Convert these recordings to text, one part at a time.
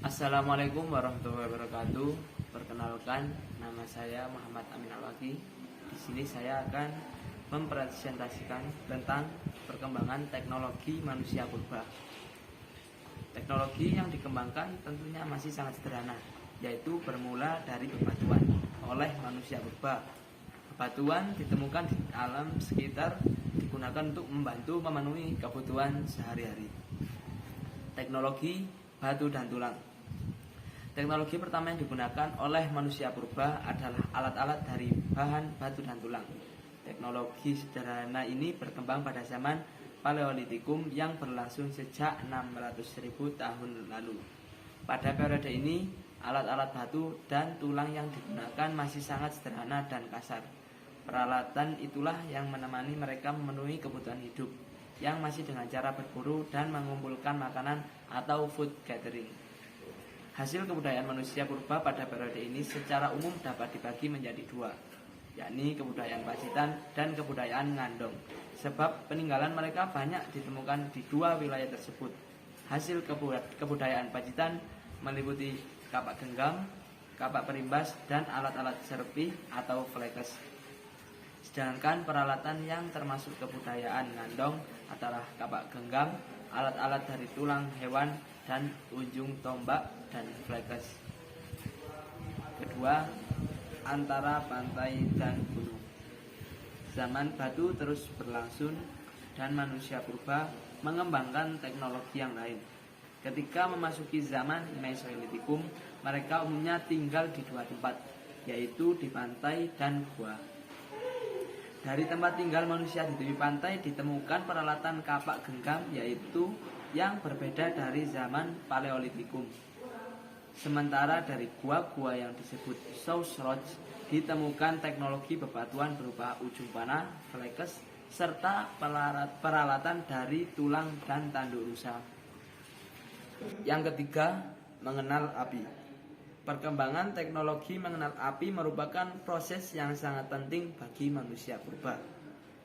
Assalamualaikum warahmatullahi wabarakatuh. Perkenalkan, nama saya Muhammad Amin Al-Waki. Di sini saya akan mempresentasikan tentang perkembangan teknologi manusia purba. Teknologi yang dikembangkan tentunya masih sangat sederhana, yaitu bermula dari bebatuan oleh manusia purba. Bebatuan ditemukan di alam sekitar, digunakan untuk membantu memenuhi kebutuhan sehari-hari. Teknologi batu dan tulang. Teknologi pertama yang digunakan oleh manusia purba adalah alat-alat dari bahan batu dan tulang. Teknologi sederhana ini berkembang pada zaman Paleolitikum yang berlangsung sejak 600.000 tahun lalu. Pada periode ini, alat-alat batu dan tulang yang digunakan masih sangat sederhana dan kasar. Peralatan itulah yang menemani mereka memenuhi kebutuhan hidup, yang masih dengan cara berburu dan mengumpulkan makanan atau food gathering. Hasil kebudayaan manusia purba pada periode ini secara umum dapat dibagi menjadi dua, yakni kebudayaan Pacitan dan kebudayaan Ngandong. Sebab peninggalan mereka banyak ditemukan di dua wilayah tersebut. Hasil kebudayaan Pacitan meliputi kapak genggam, kapak perimbas, dan alat-alat serpi atau flekes. Sedangkan peralatan yang termasuk kebudayaan Ngandong adalah kapak genggam, alat-alat dari tulang hewan, dan ujung tombak dan flekes. Kedua, antara pantai dan gunung. Zaman batu terus berlangsung dan manusia purba mengembangkan teknologi yang lain. Ketika memasuki zaman Mesolitikum, mereka umumnya tinggal di dua tempat, yaitu di pantai dan gua. Dari tempat tinggal manusia di tepi pantai ditemukan peralatan kapak genggam, yaitu yang berbeda dari zaman Paleolitikum. Sementara dari gua-gua yang disebut Sausroch ditemukan teknologi bebatuan berupa ujung panah, flekes, serta peralatan dari tulang dan tanduk rusa. Yang ketiga, mengenal api. Perkembangan teknologi mengenal api merupakan proses yang sangat penting bagi manusia purba.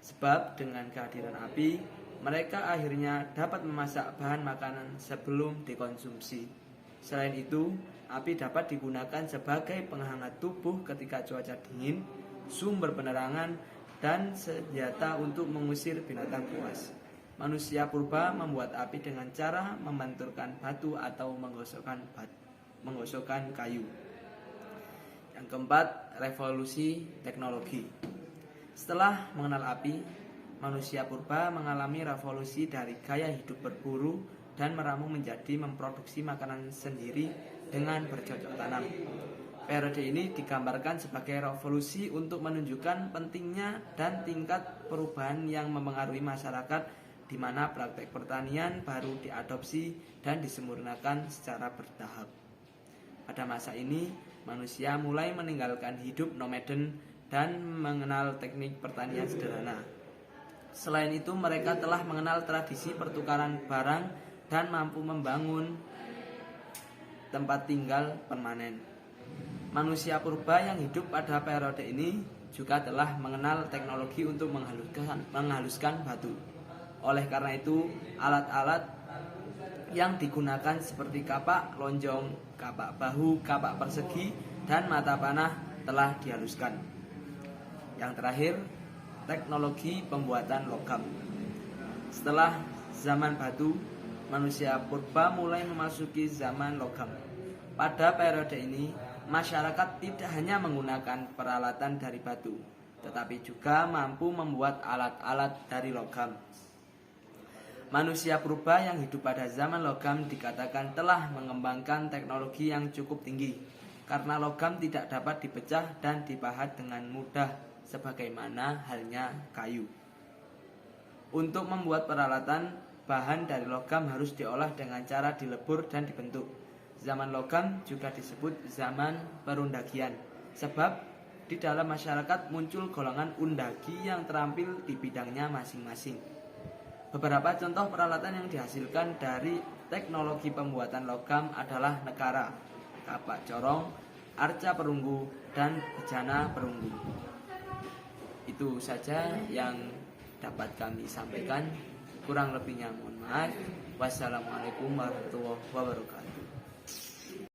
Sebab dengan kehadiran api, mereka akhirnya dapat memasak bahan makanan sebelum dikonsumsi. Selain itu, api dapat digunakan sebagai penghangat tubuh ketika cuaca dingin, sumber penerangan, dan senjata untuk mengusir binatang buas. Manusia purba membuat api dengan cara membenturkan batu atau menggosokkan kayu. Yang keempat, revolusi teknologi. Setelah mengenal api, manusia purba mengalami revolusi dari gaya hidup berburu dan meramu menjadi memproduksi makanan sendiri dengan bercocok tanam. Periode ini digambarkan sebagai revolusi untuk menunjukkan pentingnya dan tingkat perubahan yang memengaruhi masyarakat, di mana praktek pertanian baru diadopsi dan disempurnakan secara bertahap. Pada masa ini, manusia mulai meninggalkan hidup nomaden dan mengenal teknik pertanian sederhana. Selain itu, mereka telah mengenal tradisi pertukaran barang dan mampu membangun tempat tinggal permanen. Manusia purba yang hidup pada periode ini juga telah mengenal teknologi untuk menghaluskan batu. Oleh karena itu, alat-alat yang digunakan seperti kapak lonjong, kapak bahu, kapak persegi, dan mata panah telah dihaluskan. Yang terakhir, teknologi pembuatan logam. Setelah zaman batu, manusia purba mulai memasuki zaman logam. Pada periode ini, masyarakat tidak hanya menggunakan peralatan dari batu, tetapi juga mampu membuat alat-alat dari logam. Manusia purba yang hidup pada zaman logam dikatakan telah mengembangkan teknologi yang cukup tinggi, karena logam tidak dapat dipecah dan dipahat dengan mudah sebagaimana halnya kayu. Untuk membuat peralatan, bahan dari logam harus diolah dengan cara dilebur dan dibentuk. Zaman logam juga disebut zaman perundagian, sebab di dalam masyarakat muncul golongan undagi yang terampil di bidangnya masing-masing. Beberapa contoh peralatan yang dihasilkan dari teknologi pembuatan logam adalah nekara, kapak corong, arca perunggu, dan bejana perunggu. Itu saja yang dapat kami sampaikan. Kurang lebihnya mohon maaf. Wassalamualaikum warahmatullahi wabarakatuh.